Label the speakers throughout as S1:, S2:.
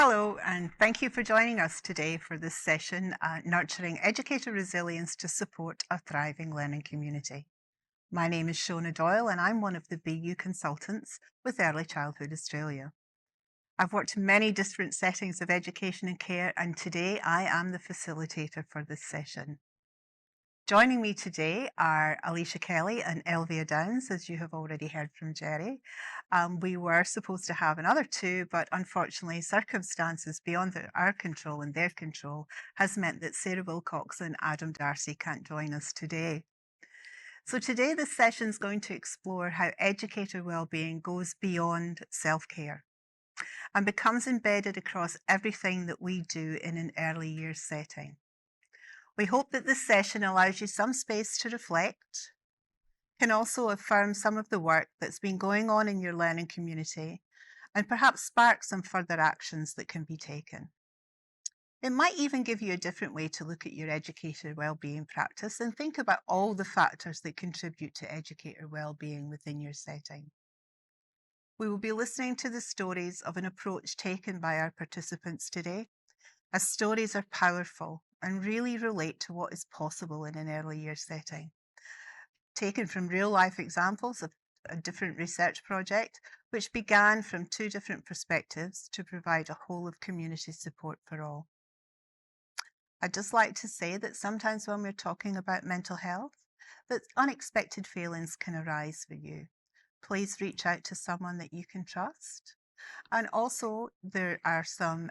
S1: Hello, and thank you for joining us today for this session, Nurturing Educator Resilience to Support a Thriving Learning Community. My name is Shona Doyle, and I'm one of the BU consultants with Early Childhood Australia. I've worked in many different settings of education and care, and today I am the facilitator for this session. Joining me today are Alisha Kelly and Elvia Downs, as you have already heard from Jerry. We were supposed to have another two, but unfortunately circumstances beyond our control and their control has meant that Sarah Wilcox and Adam Darcey can't join us today. So today this session is going to explore how educator wellbeing goes beyond self-care and becomes embedded across everything that we do in an early years setting. We hope that this session allows you some space to reflect, can also affirm some of the work that's been going on in your learning community, and perhaps spark some further actions that can be taken. It might even give you a different way to look at your educator wellbeing practice and think about all the factors that contribute to educator wellbeing within your setting. We will be listening to the stories of an approach taken by our participants today, as stories are powerful and really relate to what is possible in an early year setting. Taken from real life examples of a different research project, which began from two different perspectives to provide a whole of community support for all. I'd just like to say that sometimes when we're talking about mental health, that unexpected feelings can arise for you. Please reach out to someone that you can trust. And also there are some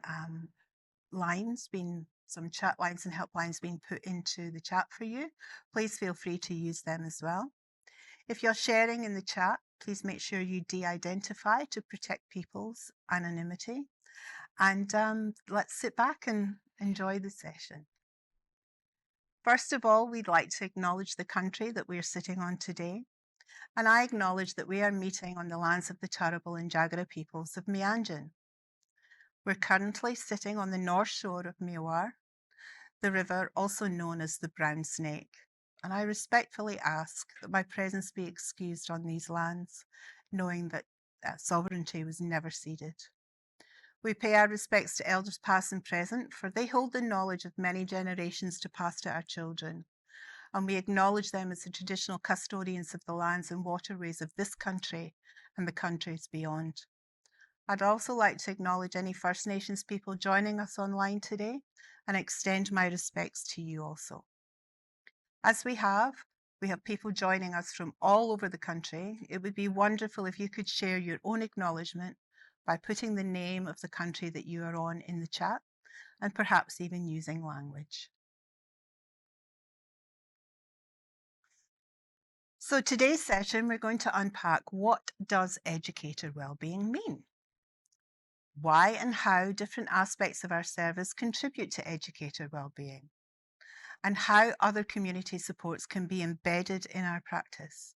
S1: some chat lines and helplines being put into the chat for you. Please feel free to use them as well. If you're sharing in the chat, please make sure you de-identify to protect people's anonymity. And let's sit back and enjoy the session. First of all, we'd like to acknowledge the country that we're sitting on today. And I acknowledge that we are meeting on the lands of the Turrbal and Jagera peoples of Meanjin. We're currently sitting on the north shore of Miwar, the river also known as the Brown Snake, and I respectfully ask that my presence be excused on these lands, knowing that sovereignty was never ceded. We pay our respects to elders past and present, for they hold the knowledge of many generations to pass to our children, and we acknowledge them as the traditional custodians of the lands and waterways of this country and the countries beyond. I'd also like to acknowledge any First Nations people joining us online today and extend my respects to you also. As we have people joining us from all over the country. It would be wonderful if you could share your own acknowledgement by putting the name of the country that you are on in the chat and perhaps even using language. So today's session, we're going to unpack what does educator wellbeing mean? Why and how different aspects of our service contribute to educator wellbeing, and how other community supports can be embedded in our practice.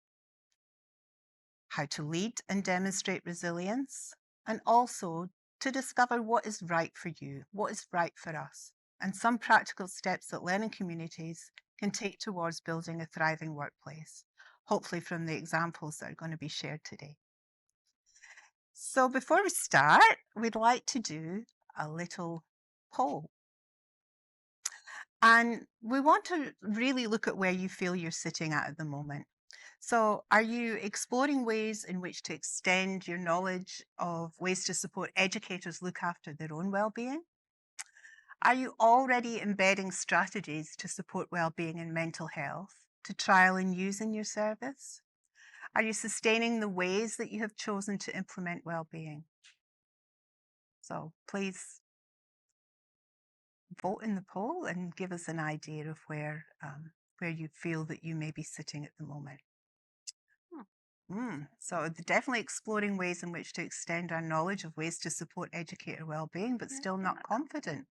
S1: How to lead and demonstrate resilience, and also to discover what is right for you, what is right for us, and some practical steps that learning communities can take towards building a thriving workplace, hopefully from the examples that are going to be shared today. So before we start, we'd like to do a little poll. And we want to really look at where you feel you're sitting at the moment. So are you exploring ways in which to extend your knowledge of ways to support educators look after their own well-being? Are you already embedding strategies to support well-being and mental health to trial and use in your service? Are you sustaining the ways that you have chosen to implement well-being? So please vote in the poll and give us an idea of where you feel that you may be sitting at the moment. So definitely exploring ways in which to extend our knowledge of ways to support educator well-being, but still not confident.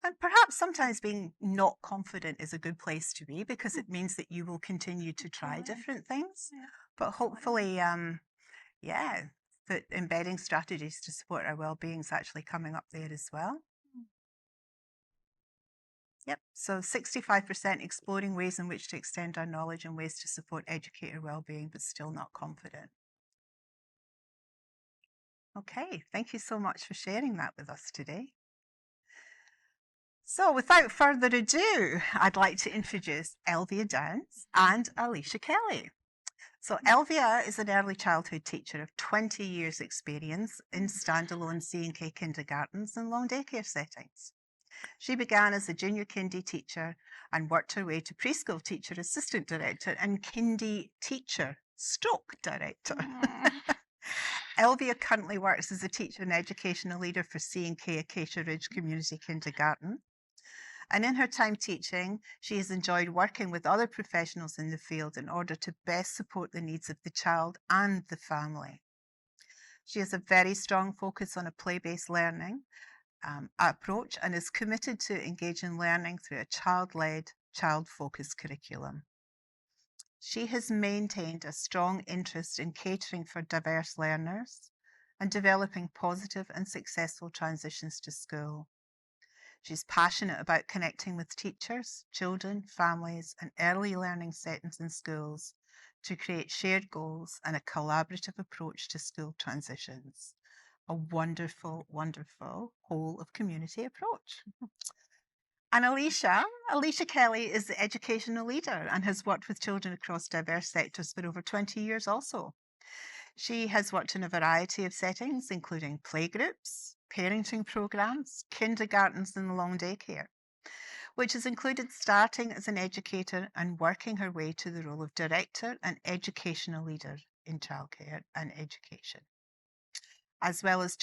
S1: And perhaps sometimes being not confident is a good place to be because it means that you will continue to try different things. But hopefully, that embedding strategies to support our well-being is actually coming up there as well. Yep, so 65% exploring ways in which to extend our knowledge and ways to support educator well-being, but still not confident. Okay, thank you so much for sharing that with us today. So without further ado, I'd like to introduce Elvia Downs and Alisha Kelly. So Elvia is an early childhood teacher of 20 years experience in standalone C&K kindergartens and long daycare settings. She began as a junior kindy teacher and worked her way to preschool teacher assistant director and kindy teacher stroke director. Elvia currently works as a teacher and educational leader for C&K Acacia Ridge Community Kindergarten. And in her time teaching, she has enjoyed working with other professionals in the field in order to best support the needs of the child and the family. She has a very strong focus on a play-based learning approach and is committed to engage in learning through a child-led, child-focused curriculum. She has maintained a strong interest in catering for diverse learners and developing positive and successful transitions to school. She's passionate about connecting with teachers, children, families, and early learning settings in schools to create shared goals and a collaborative approach to school transitions. A wonderful, wonderful whole of community approach. And Alisha Kelly is the educational leader and has worked with children across diverse sectors for over 20 years also. She has worked in a variety of settings, including playgroups, parenting programs, kindergartens, and long daycare, which has included starting as an educator and working her way to the role of director and educational leader in childcare and education, as well as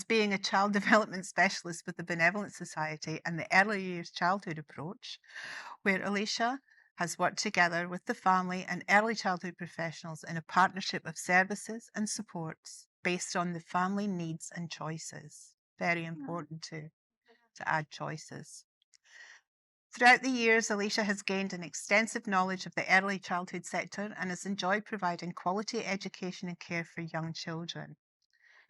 S1: being a child development specialist with the Benevolent Society and the Early Years Childhood approach, where Alisha has worked together with the family and early childhood professionals in a partnership of services and supports based on the family needs and choices. Very important to add choices. Throughout the years, Alisha has gained an extensive knowledge of the early childhood sector and has enjoyed providing quality education and care for young children.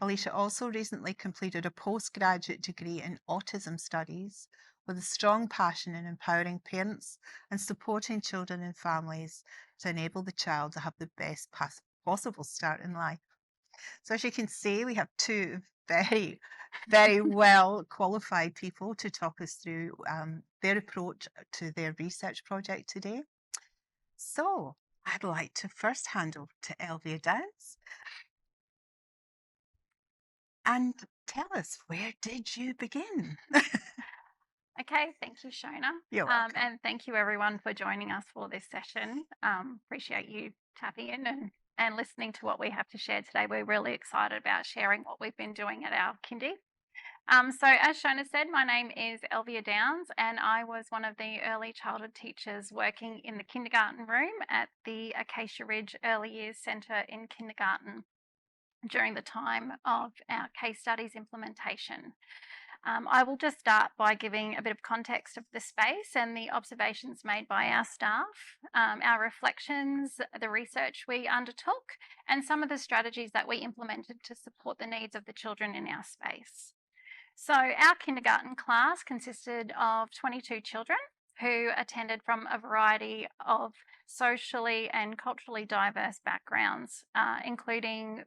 S1: Alisha also recently completed a postgraduate degree in autism studies with a strong passion in empowering parents and supporting children and families to enable the child to have the best possible start in life. So as you can see, we have two very, very well qualified people to talk us through their approach to their research project today. So I'd like to first hand over to Elvia Downs. And tell us, where did you begin?
S2: Okay, thank you, Shona.
S1: You're welcome.
S2: And thank you everyone for joining us for this session. Appreciate you tapping in and listening to what we have to share today. We're really excited about sharing what we've been doing at our kindy. So as Shona said, my name is Elvia Downs and I was one of the early childhood teachers working in the kindergarten room at the Acacia Ridge Early Years Centre in kindergarten during the time of our case studies implementation. I will just start by giving a bit of context of the space and the observations made by our staff, our reflections, the research we undertook, and some of the strategies that we implemented to support the needs of the children in our space. So our kindergarten class consisted of 22 children who attended from a variety of socially and culturally diverse backgrounds, including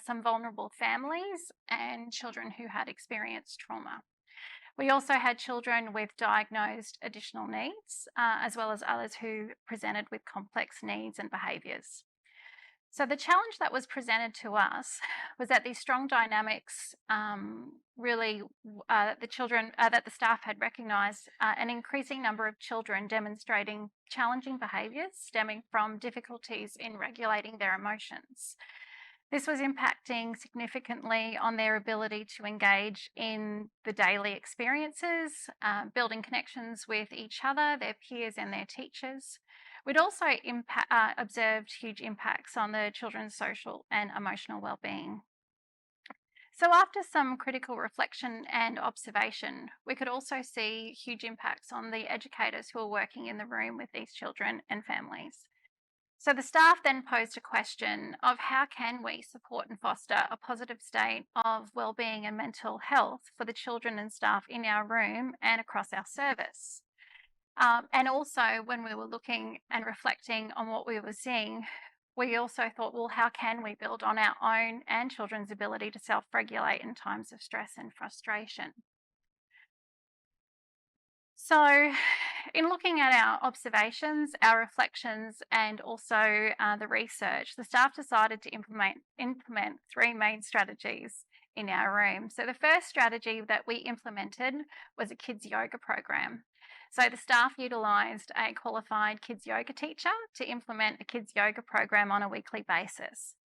S2: some vulnerable families and children who had experienced trauma. We also had children with diagnosed additional needs, as well as others who presented with complex needs and behaviours. So the challenge that was presented to us was that these strong dynamics that the staff had recognised an increasing number of children demonstrating challenging behaviours stemming from difficulties in regulating their emotions. This was impacting significantly on their ability to engage in the daily experiences, building connections with each other, their peers and their teachers. We'd also observed huge impacts on the children's social and emotional wellbeing. So after some critical reflection and observation, we could also see huge impacts on the educators who were working in the room with these children and families. So the staff then posed a question of how can we support and foster a positive state of wellbeing and mental health for the children and staff in our room and across our service. And also when we were looking and reflecting on what we were seeing, we also thought, well, how can we build on our own and children's ability to self-regulate in times of stress and frustration? So, in looking at our observations, our reflections, and also the research, the staff decided to implement three main strategies in our room. So, the first strategy that we implemented was a kids yoga program. So, the staff utilised a qualified kids yoga teacher to implement a kids yoga program on a weekly basis.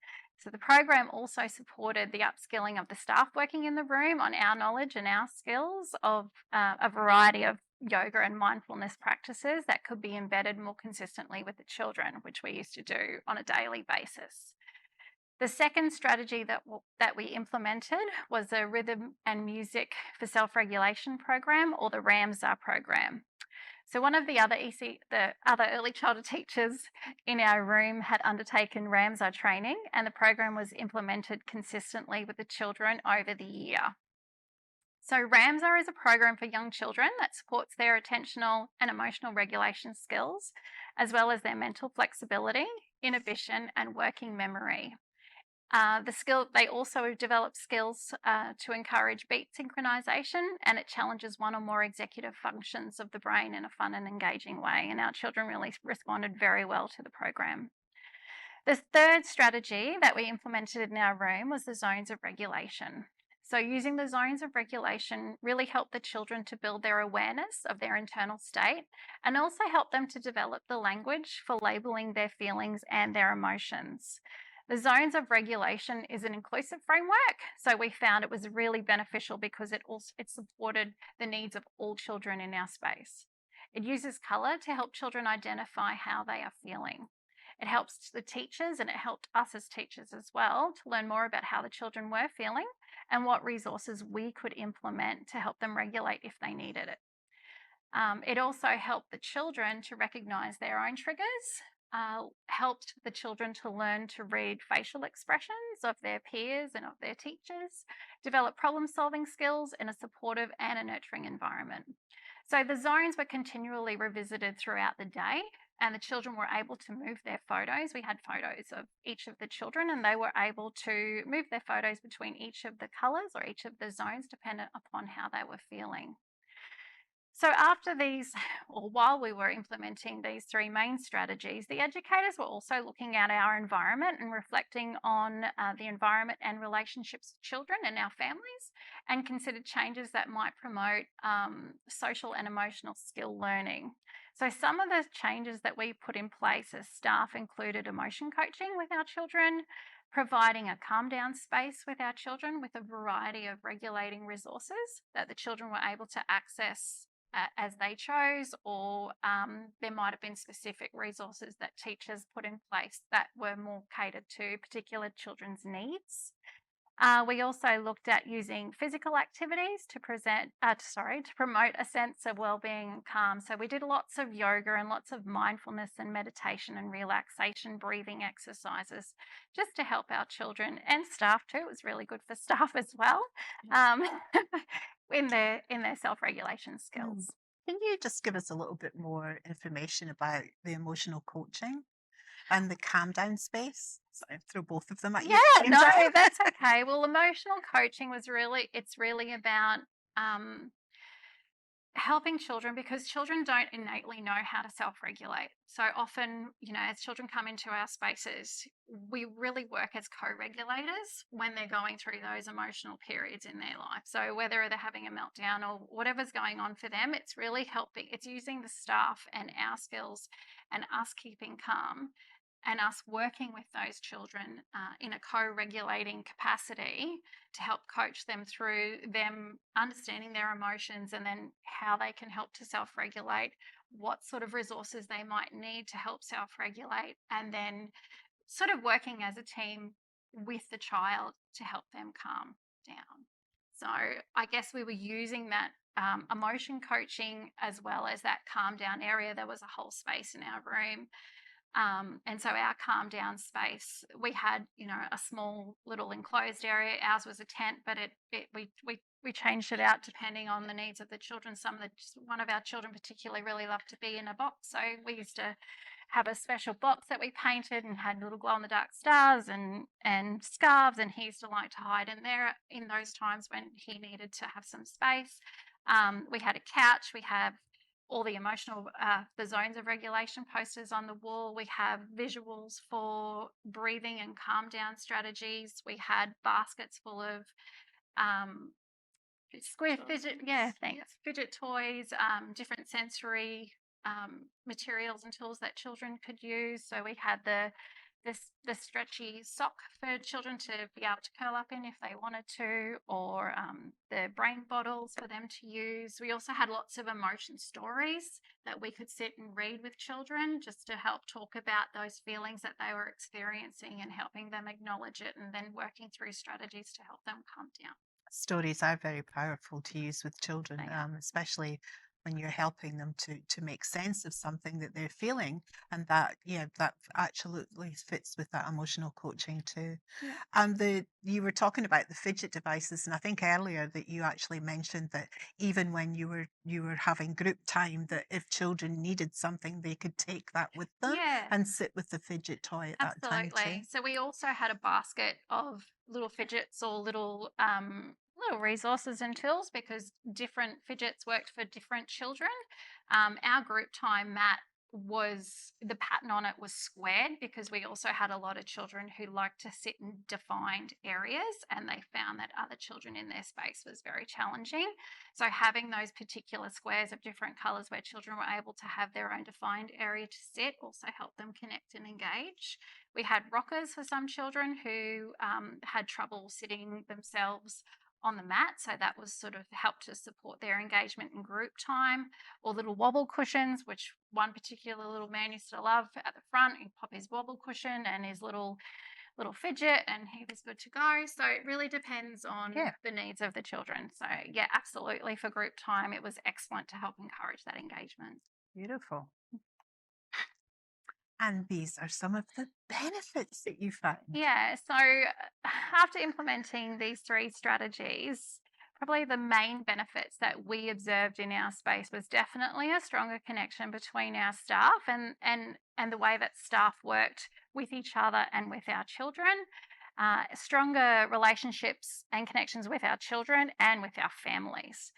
S2: So the program also supported the upskilling of the staff working in the room on our knowledge and our skills of a variety of yoga and mindfulness practices that could be embedded more consistently with the children, which we used to do on a daily basis. The second strategy that we implemented was a rhythm and music for self-regulation program, or the RAMSA program. So one of the other early childhood teachers in our room had undertaken RAMSA training, and the program was implemented consistently with the children over the year. So RAMSA is a program for young children that supports their attentional and emotional regulation skills, as well as their mental flexibility, inhibition, and working memory. They also develop skills to encourage beat synchronization, and it challenges one or more executive functions of the brain in a fun and engaging way. And our children really responded very well to the program. The third strategy that we implemented in our room was the zones of regulation. So using the zones of regulation really helped the children to build their awareness of their internal state, and also help them to develop the language for labeling their feelings and their emotions. The zones of regulation is an inclusive framework, so we found it was really beneficial because it supported the needs of all children in our space. It uses colour to help children identify how they are feeling. It helps the teachers, and it helped us as teachers as well, to learn more about how the children were feeling and what resources we could implement to help them regulate if they needed it. It also helped the children to recognise their own triggers, helped the children to learn to read facial expressions of their peers and of their teachers, develop problem-solving skills in a supportive and a nurturing environment. So the zones were continually revisited throughout the day, and the children were able to move their photos. We had photos of each of the children, and they were able to move their photos between each of the colours or each of the zones dependent upon how they were feeling. So after these, or while we were implementing these three main strategies, the educators were also looking at our environment and reflecting on the environment and relationships with children and our families, and considered changes that might promote social and emotional skill learning. So some of the changes that we put in place as staff included emotion coaching with our children, providing a calm down space with our children with a variety of regulating resources that the children were able to access as they chose, or there might have been specific resources that teachers put in place that were more catered to particular children's needs. We also looked at using physical activities to promote a sense of well-being and calm. So we did lots of yoga and lots of mindfulness and meditation and relaxation breathing exercises, just to help our children and staff too. It was really good for staff as well, in their self-regulation skills.
S1: Can you just give us a little bit more information about the emotional coaching and the calm down space? So I throw both of them at you.
S2: Yeah, no, that's okay. Well, emotional coaching it's really about helping children, because children don't innately know how to self-regulate. So often, as children come into our spaces, we really work as co-regulators when they're going through those emotional periods in their life. So whether they're having a meltdown or whatever's going on for them, it's really helping. It's using the staff and our skills and us keeping calm and us working with those children in a co-regulating capacity to help coach them through them understanding their emotions, and then how they can help to self-regulate, what sort of resources they might need to help self-regulate, and then sort of working as a team with the child to help them calm down. So I guess we were using that emotion coaching as well as that calm down area. There was a whole space in our room. And so our calm down space, we had, a small little enclosed area. Ours was a tent, but we changed it out depending on the needs of the children. One of our children particularly really loved to be in a box, so we used to have a special box that we painted and had little glow-in-the-dark stars and scarves, and he used to like to hide in there in those times when he needed to have some space. We had a couch. We have all the emotional, the zones of regulation posters on the wall. We have visuals for breathing and calm down strategies. We had baskets full of fidget toys, different sensory materials and tools that children could use. So we had the stretchy sock for children to be able to curl up in if they wanted to, or the brain bottles for them to use. We also had lots of emotion stories that we could sit and read with children just to help talk about those feelings that they were experiencing and helping them acknowledge it, and then working through strategies to help them calm down.
S1: Stories are very powerful to use with children, especially when you're helping them to make sense of something that they're feeling, and that absolutely fits with that emotional coaching too. You were talking about the fidget devices, and I think earlier that you actually mentioned that even when you were having group time, that if children needed something, they could take that with them and sit with the fidget toy at that time too.
S2: So we also had a basket of little fidgets or little resources and tools, because different fidgets worked for different children. Our group time mat, was the pattern on it was squared, because we also had a lot of children who liked to sit in defined areas, and they found that other children in their space was very challenging. So having those particular squares of different colours where children were able to have their own defined area to sit also helped them connect and engage. We had rockers for some children who had trouble sitting themselves on the mat, so that was sort of helped to support their engagement in group time. Or little wobble cushions, which one particular little man used to love. At the front, he'd pop his wobble cushion and his little fidget, and he was good to go. So it really depends on the needs of the children. So yeah, absolutely, for group time it was excellent to help encourage that engagement.
S1: Beautiful. And these are some of the benefits that you found.
S2: Yeah, so after implementing these 3 strategies, probably the main benefits that we observed in our space was definitely a stronger connection between our staff and the way that staff worked with each other and with our children. Stronger relationships and connections with our children and with our families.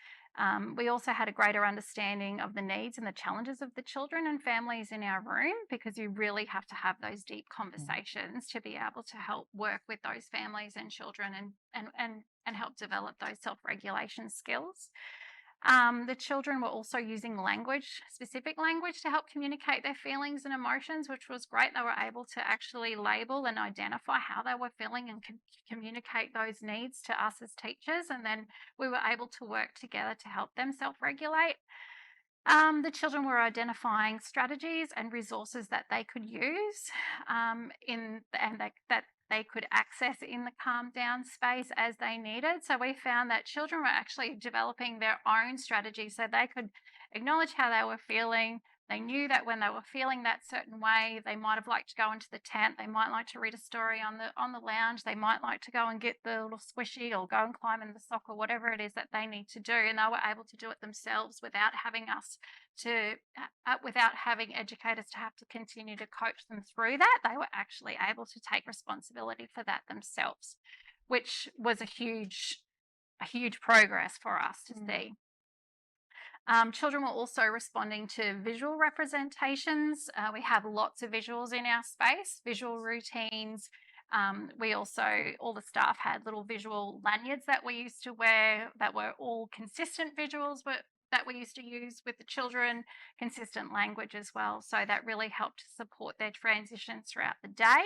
S2: We also had a greater understanding of the needs and the challenges of the children and families in our room, because you really have to have those deep conversations to be able to help work with those families and children and help develop those self-regulation skills. The children were also using specific language to help communicate their feelings and emotions, which was great. They were able to actually label and identify how they were feeling and communicate those needs to us as teachers. And then we were able to work together to help them self-regulate. The children were identifying strategies and resources that they could use that they could access in the calm down space as they needed. So we found that children were actually developing their own strategies, so they could acknowledge how they were feeling. They knew that when they were feeling that certain way, they might have liked to go into the tent. They might like to read a story on the lounge. They might like to go and get the little squishy or go and climb in the sock or whatever it is that they need to do. And they were able to do it themselves without having educators to have to continue to coach them through that. They were actually able to take responsibility for that themselves, which was a huge progress for us to see. Children were also responding to visual representations. We have lots of visuals in our space, visual routines. We also, all the staff had little visual lanyards that we used to wear that were all consistent visuals, but that we used to use with the children, consistent language as well. So that really helped to support their transitions throughout the day,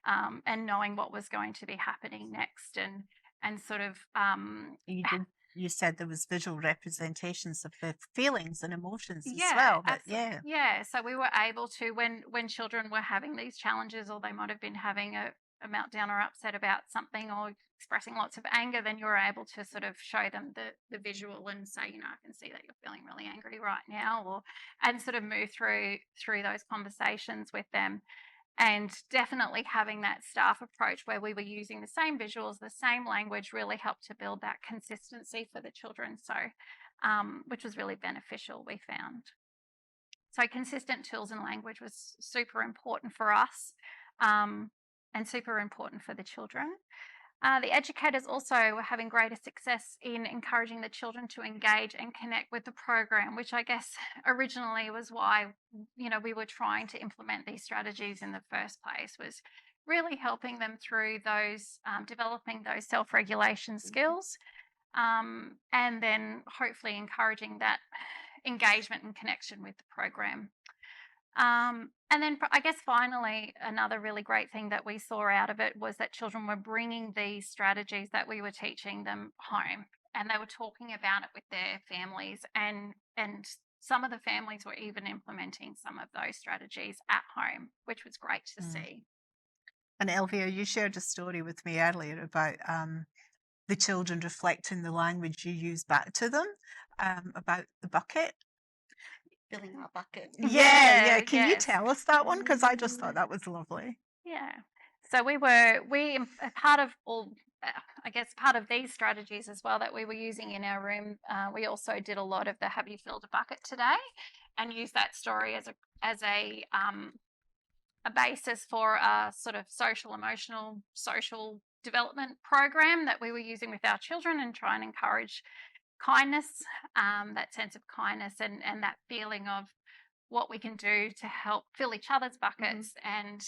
S2: and knowing what was going to be happening next, and sort of
S1: You said there was visual representations of the feelings and emotions as well. But
S2: so we were able to, when children were having these challenges, or they might have been having a meltdown or upset about something, or expressing lots of anger, then you were able to sort of show them the visual and say, I can see that you're feeling really angry right now, and sort of move through those conversations with them. And definitely having that staff approach where we were using the same visuals, the same language, really helped to build that consistency for the children. So, which was really beneficial, we found. So consistent tools and language was super important for us, and super important for the children. The educators also were having greater success in encouraging the children to engage and connect with the program, which I guess originally was why, we were trying to implement these strategies in the first place, was really helping them through those, developing those self-regulation skills, and then hopefully encouraging that engagement and connection with the program. And then I guess finally, another really great thing that we saw out of it was that children were bringing these strategies that we were teaching them home, and they were talking about it with their families, and some of the families were even implementing some of those strategies at home, which was great to see.
S1: And Elvia, you shared a story with me earlier about the children reflecting the language you use back to them, about the bucket.
S3: Filling our bucket.
S1: Yeah. Can you
S2: yes.
S1: tell us that one? Because I just thought that was lovely.
S2: Yeah. So part of all, I guess part of these strategies as well that we were using in our room, we also did a lot of the "Have you filled a bucket today?" and used that story as a basis for a sort of social development program that we were using with our children, and try and encourage kindness, that sense of kindness, and that feeling of what we can do to help fill each other's buckets, and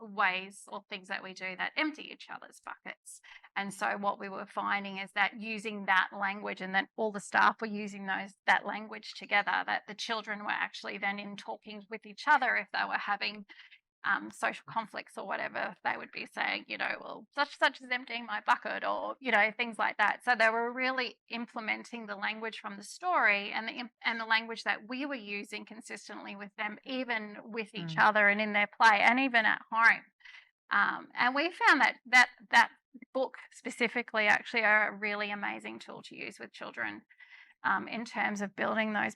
S2: ways or things that we do that empty each other's buckets. And so what we were finding is that using that language, and that all the staff were using that language together, that the children were actually then in talking with each other if they were having social conflicts or whatever, they would be saying, well, such is emptying my bucket, or things like that. So they were really implementing the language from the story, and the language that we were using consistently with them, even with each other and in their play, and even at home. And we found that book specifically actually are a really amazing tool to use with children, in terms of building those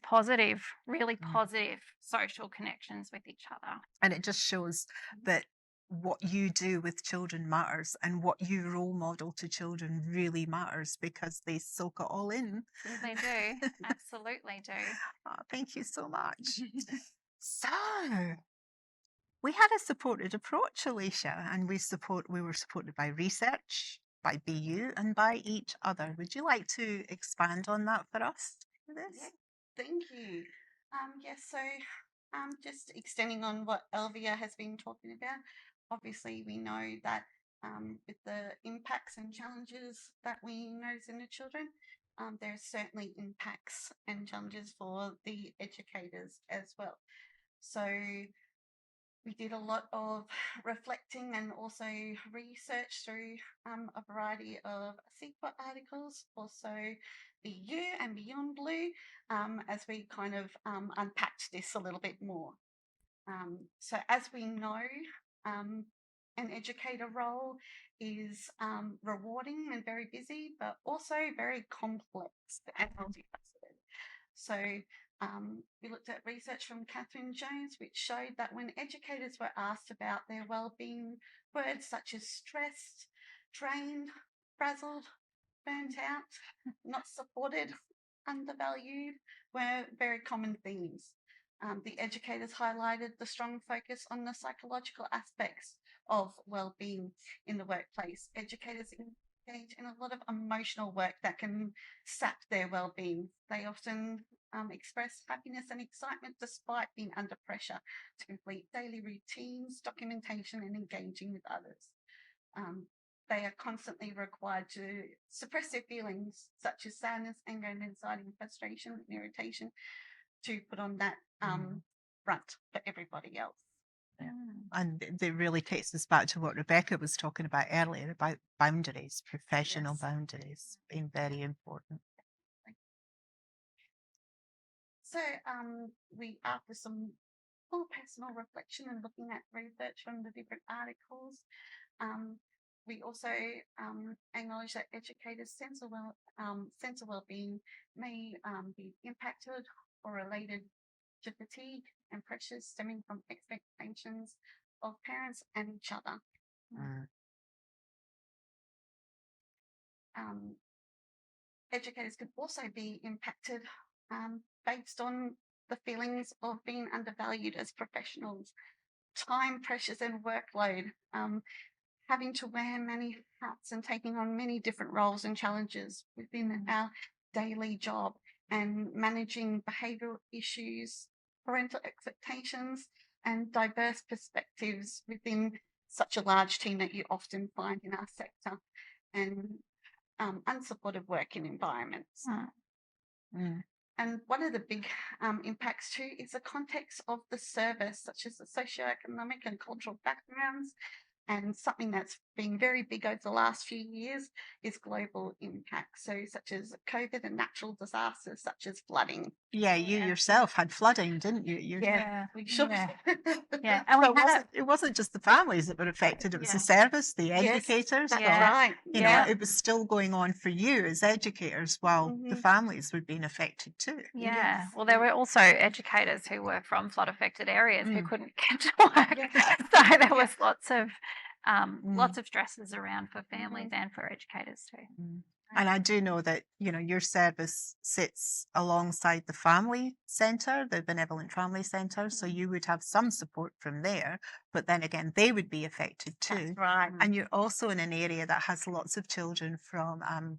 S2: really positive social connections with each other.
S1: And it just shows that what you do with children matters, and what you role model to children really matters, because they soak it all in.
S2: They do. Absolutely do.
S1: Oh, thank you so much. So we had a supported approach, Alisha, and we were supported by research, by BU, and by each other. Would you like to expand on that for us?
S3: Yeah, thank you. So just extending on what Elvia has been talking about, obviously we know that with the impacts and challenges that we notice in the children, there are certainly impacts and challenges for the educators as well. So we did a lot of reflecting and also research through a variety of SEQA articles, also BU and Beyond Blue, as we kind of unpacked this a little bit more. So as we know, an educator role is rewarding and very busy, but also very complex and multifaceted. So we looked at research from Catherine Jones, which showed that when educators were asked about their wellbeing, words such as stressed, drained, frazzled, burnt out, not supported, undervalued were very common themes. The educators highlighted the strong focus on the psychological aspects of wellbeing in the workplace. Educators engage in a lot of emotional work that can sap their wellbeing. They often express happiness and excitement despite being under pressure to complete daily routines, documentation, and engaging with others. They are constantly required to suppress their feelings such as sadness, anger, and anxiety, and frustration and irritation, to put on that front for everybody else.
S1: And it really takes us back to what Rebecca was talking about earlier, about boundaries, professional boundaries being very important.
S3: So we, after some more personal reflection and looking at research from the different articles, we also acknowledge that educators' sense of well-being may be impacted or related to fatigue and pressures stemming from expectations of parents and each other. Educators could also be impacted based on the feelings of being undervalued as professionals, time pressures and workload, having to wear many hats and taking on many different roles and challenges within our daily job, and managing behavioural issues, parental expectations, and diverse perspectives within such a large team that you often find in our sector, and unsupported working environments.
S1: Mm.
S3: And one of the big impacts too is the context of the service, such as the socioeconomic and cultural backgrounds. And something that's been very big over the last few years is global impacts, so such as COVID and natural disasters such as flooding.
S1: Yeah, you yourself had flooding, didn't you?
S2: Yeah.
S3: We should.
S2: Yeah. Yeah. And
S1: So it wasn't just the families that were affected, it was the service, the educators.
S3: That's
S2: Yeah.
S3: right.
S1: You know, it was still going on for you as educators while the families were being affected too.
S2: Yeah.
S3: Yes.
S2: Well, there were also educators who were from flood affected areas who
S1: Mm.
S2: couldn't get to work.
S3: Yes.
S2: So there was lots of stresses around for families and for educators too.
S1: And I do know that, you know, your service sits alongside the family centre, the Benevolent Family Centre, so you would have some support from there, but then again, they would be affected too.
S3: That's right.
S1: And you're also in an area that has lots of children from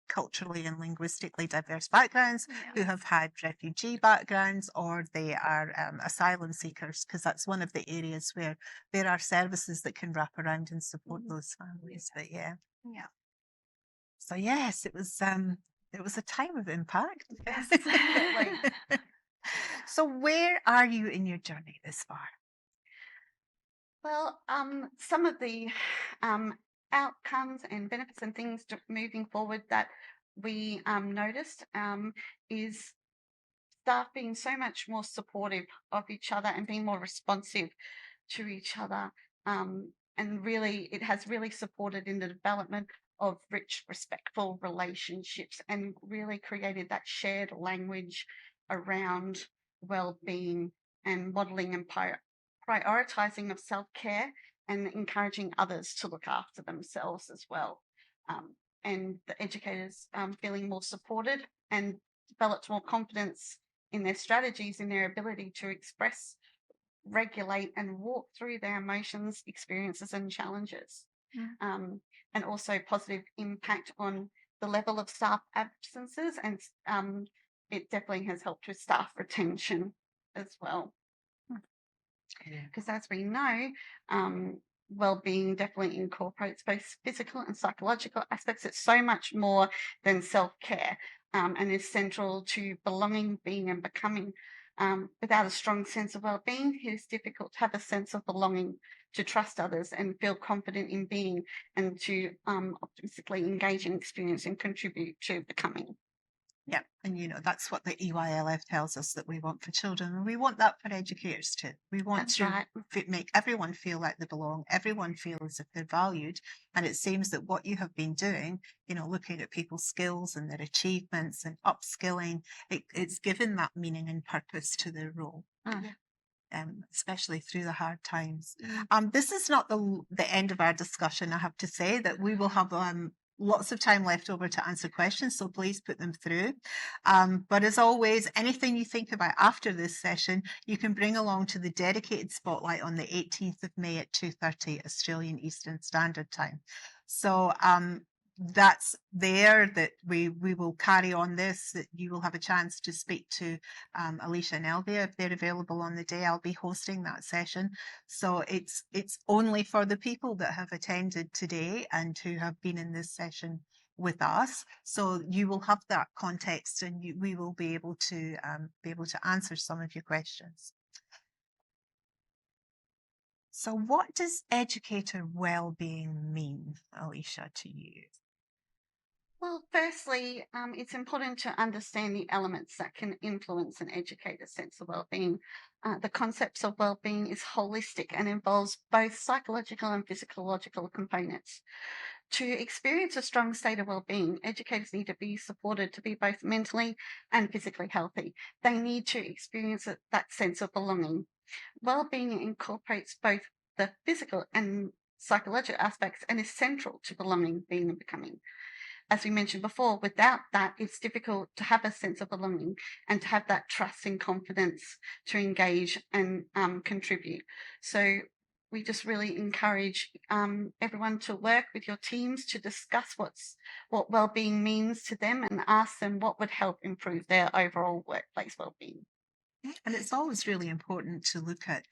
S1: culturally and linguistically diverse backgrounds who have had refugee backgrounds, or they are asylum seekers, because that's one of the areas where there are services that can wrap around and support those families. But
S2: Yeah.
S1: so yes, it was a time of impact.
S3: Yes, definitely.
S1: So where are you in your journey this far?
S3: Well, some of the outcomes and benefits and things moving forward that we noticed is staff being so much more supportive of each other and being more responsive to each other. And really, it has really supported in the development of rich, respectful relationships, and really created that shared language around well-being and modelling and prioritising of self-care, and encouraging others to look after themselves as well. And the educators feeling more supported and developed more confidence in their strategies, in their ability to express, regulate, and walk through their emotions, experiences, and challenges. And also positive impact on the level of staff absences, and it definitely has helped with staff retention as well. Because as we know, well-being definitely incorporates both physical and psychological aspects. It's so much more than self-care, and is central to belonging, being, and becoming. Without a strong sense of well-being, it is difficult to have a sense of belonging, to trust others and feel confident in being, and to optimistically engage in experience and contribute to becoming.
S1: Yeah, and you know, that's what the EYLF tells us that we want for children, and we want that for educators too. We want
S3: That's
S1: to
S3: right.
S1: make everyone feel like they belong, everyone feel as if they're valued. And it seems that what you have been doing, you know, looking at people's skills and their achievements and upskilling, it's given that meaning and purpose to their role. Especially through the hard times. This is not the end of our discussion. I have to say that we will have lots of time left over to answer questions, so please put them through. But as always, anything you think about after this session, you can bring along to the dedicated spotlight on the 18th of May at 2:30 Australian Eastern Standard Time. So that's there, that we will carry on this, that you will have a chance to speak to Alisha and Elvia if they're available on the day. I'll be hosting that session. So it's only for the people that have attended today and who have been in this session with us. So you will have that context, and we will be able to answer some of your questions. So what does educator well-being mean, Alisha, to you?
S3: Well, firstly, it's important to understand the elements that can influence an educator's sense of well-being. The concepts of well-being is holistic and involves both psychological and physiological components. To experience a strong state of well-being, educators need to be supported to be both mentally and physically healthy. They need to experience that sense of belonging. Well-being incorporates both the physical and psychological aspects, and is central to belonging, being, and becoming. as we mentioned before, without that, it's difficult to have a sense of belonging and to have that trust and confidence to engage and contribute. So we just really encourage everyone to work with your teams to discuss what wellbeing means to them and ask them what would help improve their overall workplace wellbeing.
S1: And it's always really important to look at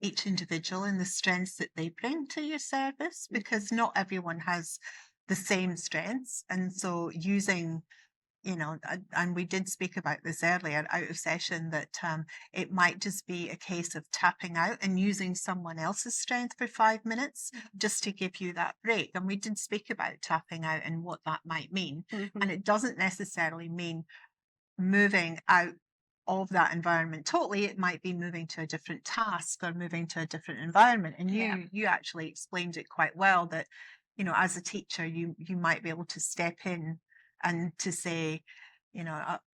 S1: each individual and the strengths that they bring to your service, because not everyone has the same strengths. And so using, and we did speak about this earlier out of session, that it might just be a case of tapping out and using someone else's strength for 5 minutes just to give you that break. And we did speak about tapping out and what that might mean. And it doesn't necessarily mean moving out of that environment totally. It might be moving to a different task or moving to a different environment. And you actually explained it quite well, that as a teacher you might be able to step in and to say,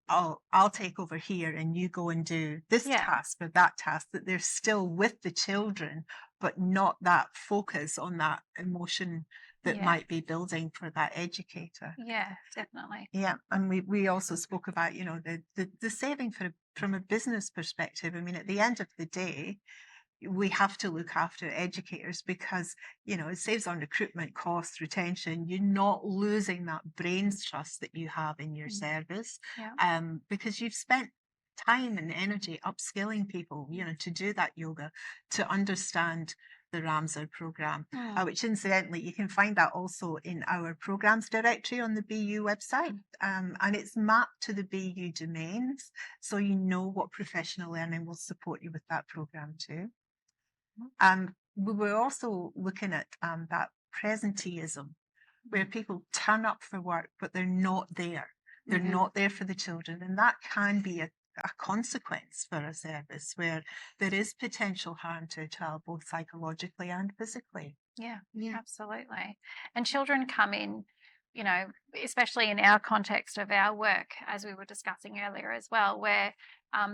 S1: I'll take over here and you go and do this task or that task, that they're still with the children but not that focus on that emotion that might be building for that educator.
S2: Yeah, definitely.
S1: Yeah, and we also spoke about, the saving from a business perspective. I mean, at the end of the day, we have to look after educators because, it saves on recruitment costs, retention. You're not losing that brains trust that you have in your service, because you've spent time and energy upskilling people, to do that yoga, to understand the Ramsar program, which incidentally you can find that also in our programs directory on the BU website, and it's mapped to the BU domains, so you know what professional learning will support you with that program too. We were also looking at that presenteeism, where people turn up for work but they're not there. They're not there for the children, and that can be a consequence for a service where there is potential harm to a child, both psychologically and physically.
S2: Yeah, absolutely. And children come in, especially in our context of our work, as we were discussing earlier as well, where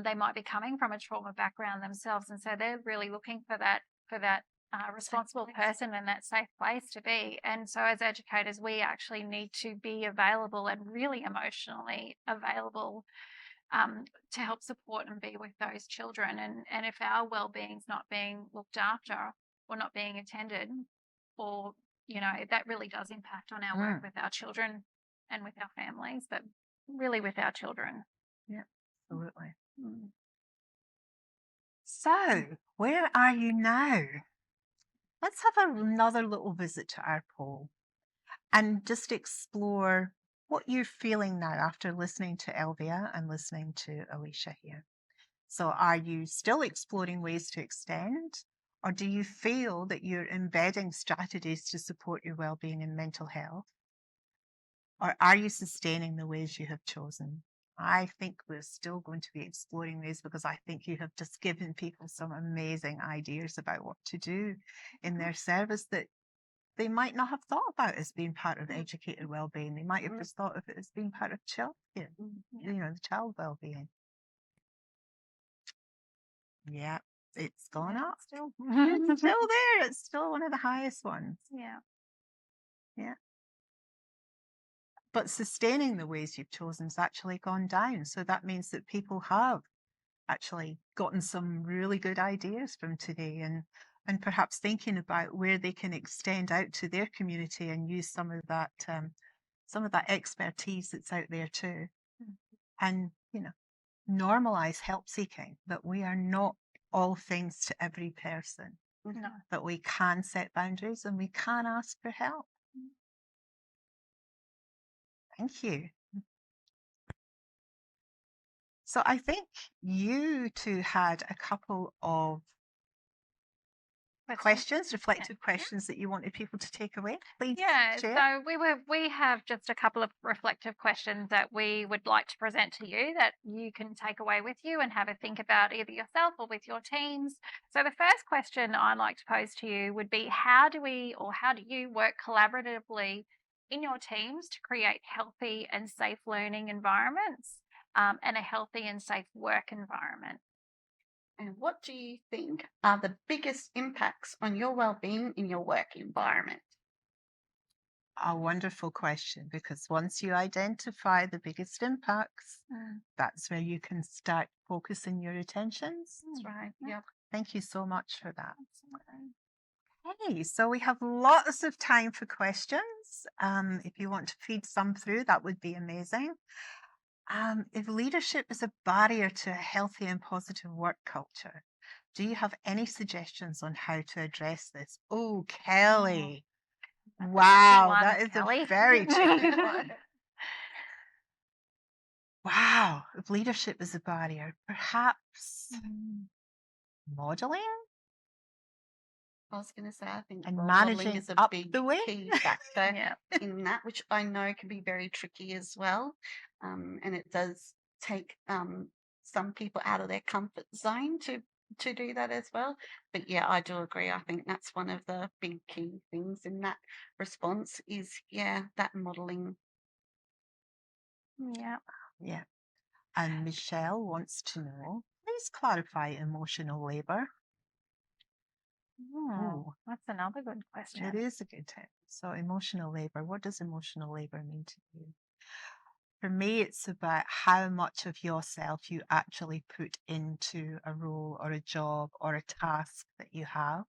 S2: they might be coming from a trauma background themselves, and so they're really looking for that responsible person and that safe place to be. And so as educators, we actually need to be available and really emotionally available to help support and be with those children. And if our well-being's not being looked after or not being attended, or that really does impact on our work with our children and with our families, but really with our children.
S1: Yeah, absolutely. So where are you now? Let's have another little visit to our poll and just explore what you're feeling now after listening to Elvia and listening to Alisha here. So are you still exploring ways to extend, or do you feel that you're embedding strategies to support your well-being and mental health? Or are you sustaining the ways you have chosen? I think we're still going to be exploring ways, because I think you have just given people some amazing ideas about what to do in their service that they might not have thought about as being part of educator well-being. They might have just thought of it as being part of childcare, the child well-being. Yeah, it's gone up.
S2: Still.
S1: It's still there. It's still one of the highest ones. Yeah. But sustaining the ways you've chosen has actually gone down. So that means that people have actually gotten some really good ideas from today, and perhaps thinking about where they can extend out to their community and use some of that expertise that's out there too. And normalize help seeking, that we are not all things to every person, that we can set boundaries and we can ask for help. Thank you. So I think you two had a couple of reflective questions that you wanted people to take away. Please share.
S2: So we have just a couple of reflective questions that we would like to present to you that you can take away with you and have a think about either yourself or with your teams. So the first question I'd like to pose to you would be, how do you work collaboratively in your teams to create healthy and safe learning environments and a healthy and safe work environment?
S3: And what do you think are the biggest impacts on your well-being in your work environment?
S1: a wonderful question, because once you identify the biggest impacts, that's where you can start focusing your attentions.
S3: That's right.
S2: Yeah.
S3: Yep.
S1: Thank you so much for that.
S2: Absolutely.
S1: Okay, so we have lots of time for questions. If you want to feed some through, that would be amazing. If leadership is a barrier to a healthy and positive work culture, do you have any suggestions on how to address this? Oh, Kelly.
S2: That's a tricky
S1: Wow,
S2: one,
S1: that is
S2: Kelly.
S1: a very tricky one. Wow, if leadership is a barrier, perhaps modeling
S3: I was going to say, I think
S1: and
S3: role modeling
S1: managing
S3: is a
S1: up
S3: big
S1: the way.
S3: key factor
S2: Yeah.
S3: in that, which I know can be very tricky as well. And it does take some people out of their comfort zone to do that as well. But yeah, I do agree. I think that's one of the big key things in that response is, yeah, that modeling.
S2: Yeah.
S1: Yeah. And Michelle wants to know, please clarify emotional labor. Oh,
S2: That's another good question.
S1: it is a good time. So emotional labor, what does emotional labor mean to you? For me, it's about how much of yourself you actually put into a role or a job or a task that you have,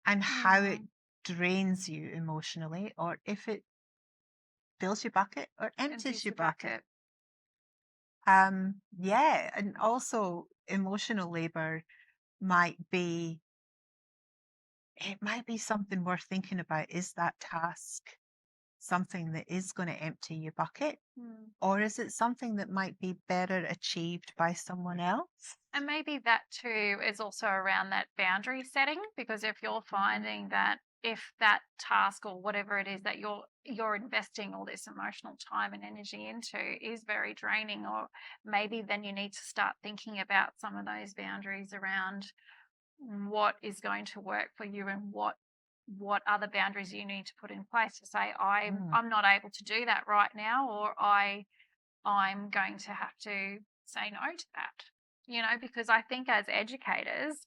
S1: and how it drains you emotionally, or if it fills your bucket or empties your bucket. Yeah, and also emotional labor might be, it might be something worth thinking about. Is that task something that is going to empty your bucket, or is it something that might be better achieved by someone else?
S2: And maybe that too is also around that boundary setting, because if you're finding that if that task or whatever it is that you're investing all this emotional time and energy into is very draining, or maybe then you need to start thinking about some of those boundaries around what is going to work for you and what other boundaries you need to put in place to say I'm not able to do that right now, or I'm going to have to say no to that, because I think as educators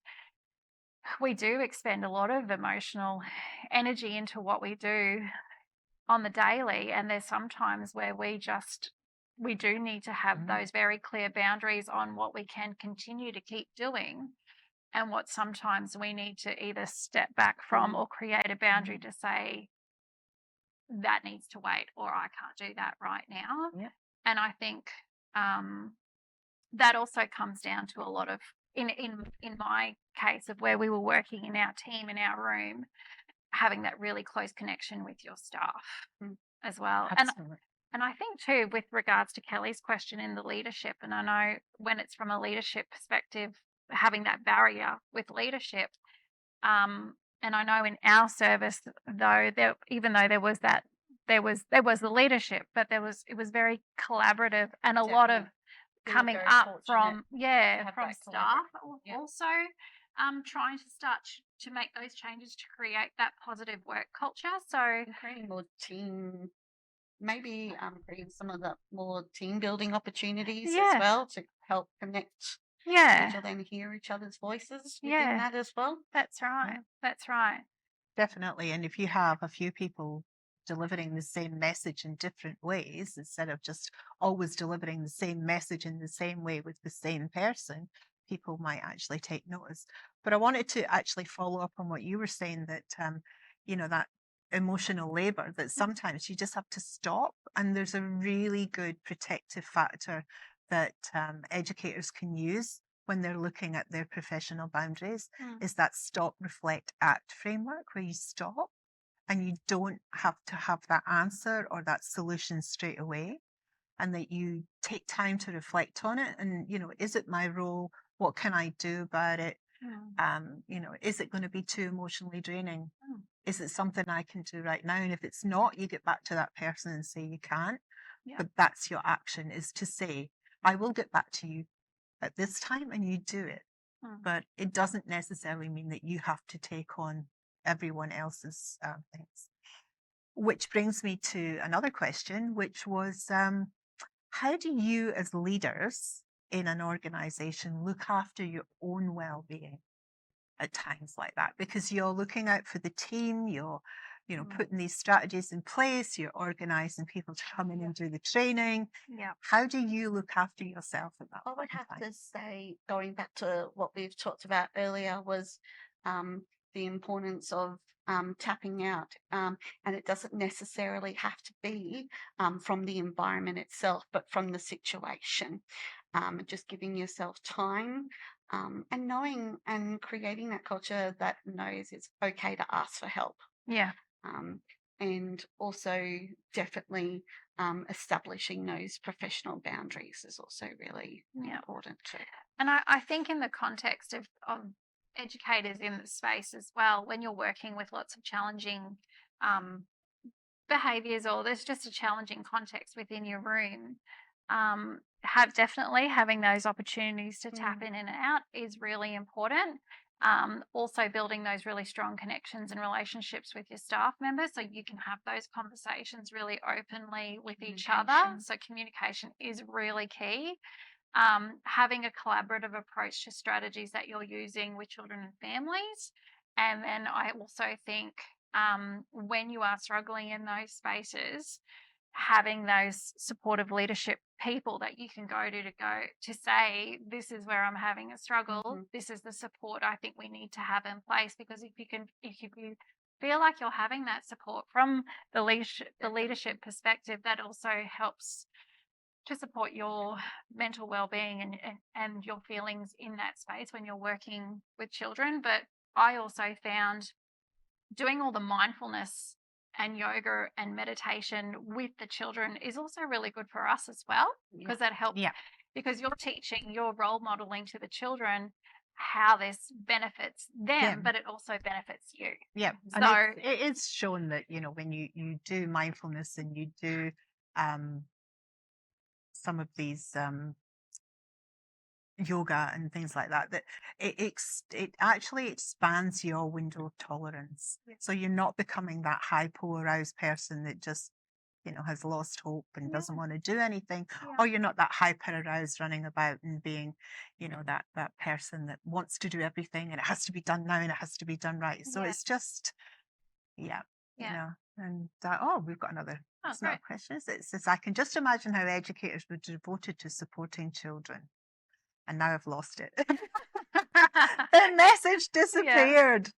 S2: we do expend a lot of emotional energy into what we do on the daily, and there's sometimes where we do need to have those very clear boundaries on what we can continue to keep doing and what sometimes we need to either step back from or create a boundary to say that needs to wait, or I can't do that right now.
S1: Yeah.
S2: And I think that also comes down to a lot of, in my case of where we were working in our team, in our room, having that really close connection with your staff as well.
S1: Absolutely.
S2: And I think too, with regards to Kelly's question in the leadership, and I know when it's from a leadership perspective, having that barrier with leadership, and I know in our service, though, even though there was the leadership, but it was very collaborative, and a lot of coming up from staff also trying to start to make those changes to create that positive work culture. So
S3: creating more team, maybe creating some of the more team building opportunities as well to help connect each other and hear each other's voices within that as well.
S2: That's right. That's right.
S1: Definitely. And if you have a few people delivering the same message in different ways, instead of just always delivering the same message in the same way with the same person, people might actually take notice. But I wanted to actually follow up on what you were saying, that, that emotional labor, that sometimes you just have to stop. And there's a really good protective factor that educators can use when they're looking at their professional boundaries, is that stop, reflect, act framework, where you stop and you don't have to have that answer or that solution straight away, and that you take time to reflect on it. And, is it my role? What can I do about it? Is it going to be too emotionally draining? Is it something I can do right now? And if it's not, you get back to that person and say you can't. But that's your action, is to say, I will get back to you at this time, and you do it. But it doesn't necessarily mean that you have to take on everyone else's things. Which brings me to another question, which was, how do you as leaders in an organization look after your own well-being at times like that? Because you're looking out for the team, you're putting these strategies in place, you're organising people to come in and do the training.
S2: Yeah.
S1: How do you look after yourself at that
S3: I would
S1: point in
S3: have
S1: time?
S3: to say, going back to what we've talked about earlier, was the importance of tapping out. And it doesn't necessarily have to be from the environment itself, but from the situation. Just giving yourself time and knowing and creating that culture that knows it's okay to ask for help.
S2: Yeah.
S3: And also definitely establishing those professional boundaries is also really important too.
S2: And I think in the context of educators in the space as well, when you're working with lots of challenging behaviours, or there's just a challenging context within your room, having those opportunities to tap in and out is really important. Also building those really strong connections and relationships with your staff members, so you can have those conversations really openly with each other. So communication is really key. Having a collaborative approach to strategies that you're using with children and families. And then I also think when you are struggling in those spaces, having those supportive leadership people that you can go to say, this is where I'm having a struggle, this is the support I think we need to have in place. Because if you feel like you're having that support from the leadership perspective, that also helps to support your mental well-being and your feelings in that space when you're working with children. But I also found doing all the mindfulness and yoga and meditation with the children is also really good for us as well, because that helps. Because you're role modeling to the children how this benefits them, but it also benefits you.
S1: Yeah.
S2: So
S1: And it is shown that, when you do mindfulness and you do some of these yoga and things like that, that it actually expands your window of tolerance. So you're not becoming that hypo-aroused person that just has lost hope and doesn't want to do anything, or you're not that hyper-aroused running about and being that person that wants to do everything and it has to be done now and it has to be done right. So it's just and we've got another. It's not a question. It says, I can just imagine how educators were devoted to supporting children. And now I've lost it. The message disappeared.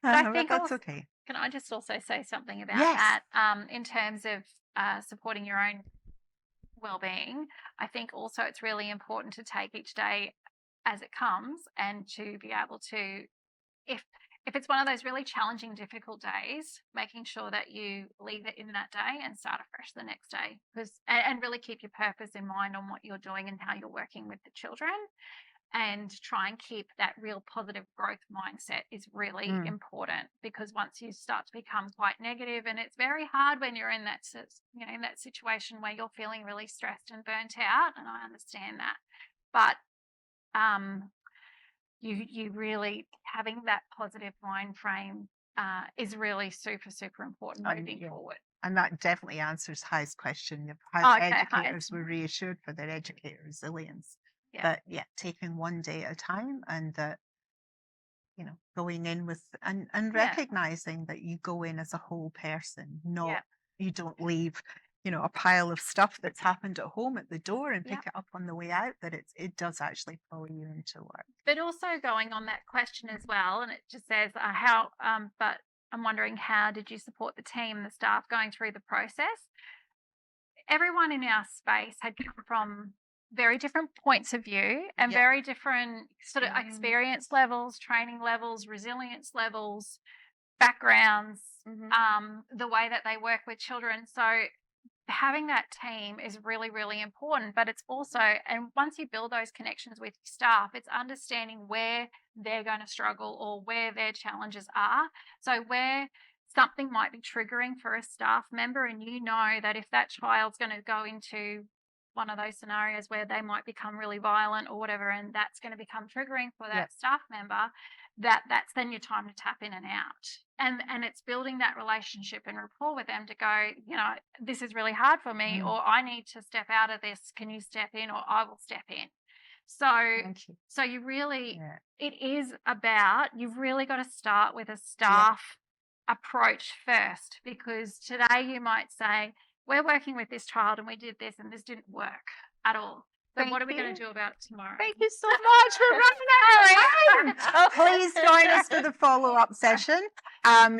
S2: But I think
S1: that's okay.
S2: Can I just also say something about that? In terms of supporting your own well-being, I think also it's really important to take each day as it comes, and to be able to, if it's one of those really challenging, difficult days, making sure that you leave it in that day and start afresh the next day, and really keep your purpose in mind on what you're doing and how you're working with the children, and try and keep that real positive growth mindset is really important. Because once you start to become quite negative, and it's very hard when you're in that in that situation where you're feeling really stressed and burnt out, and I understand that, but you really having that positive mind frame is really super, super important moving forward.
S1: And that definitely answers Hi's question of how educators were reassured for their educator resilience. That taking one day at a time, and that going in with and recognizing that you go in as a whole person, not you don't leave a pile of stuff that's happened at home at the door and pick it up on the way out, that it does actually pull you into work.
S2: But also going on that question as well, and it just says but I'm wondering, how did you support the team, the staff going through the process? Everyone in our space had come from very different points of view and very different sort of experience levels, training levels, resilience levels, backgrounds, the way that they work with children. So having that team is really, really important. But it's also, and once you build those connections with your staff, it's understanding where they're going to struggle or where their challenges are. So where something might be triggering for a staff member, and that if that child's going to go into one of those scenarios where they might become really violent or whatever, and that's going to become triggering for that staff member, that's then your time to tap in and out. And it's building that relationship and rapport with them to go, this is really hard for me, or I need to step out of this. Can you step in, or I will step in? So you really, it is about, you've really got to start with a staff approach first, because today you might say, we're working with this child and we did this and this didn't work at all. So
S1: Thank
S2: what are we
S1: you.
S2: going to do about it tomorrow?
S1: Thank you so much for running out. Please join us for the follow-up session.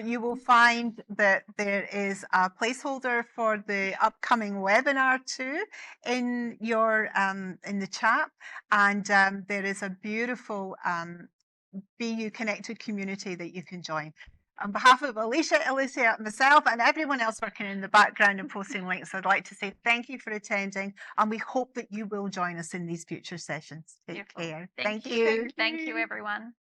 S1: You will find that there is a placeholder for the upcoming webinar too in your in the chat, and there is a beautiful BU connected community that you can join. On behalf of Alisha, Alisha, myself, and everyone else working in the background and posting links, I'd like to say thank you for attending, and we hope that you will join us in these future sessions. Take care.
S2: Thank you. Thank you, everyone.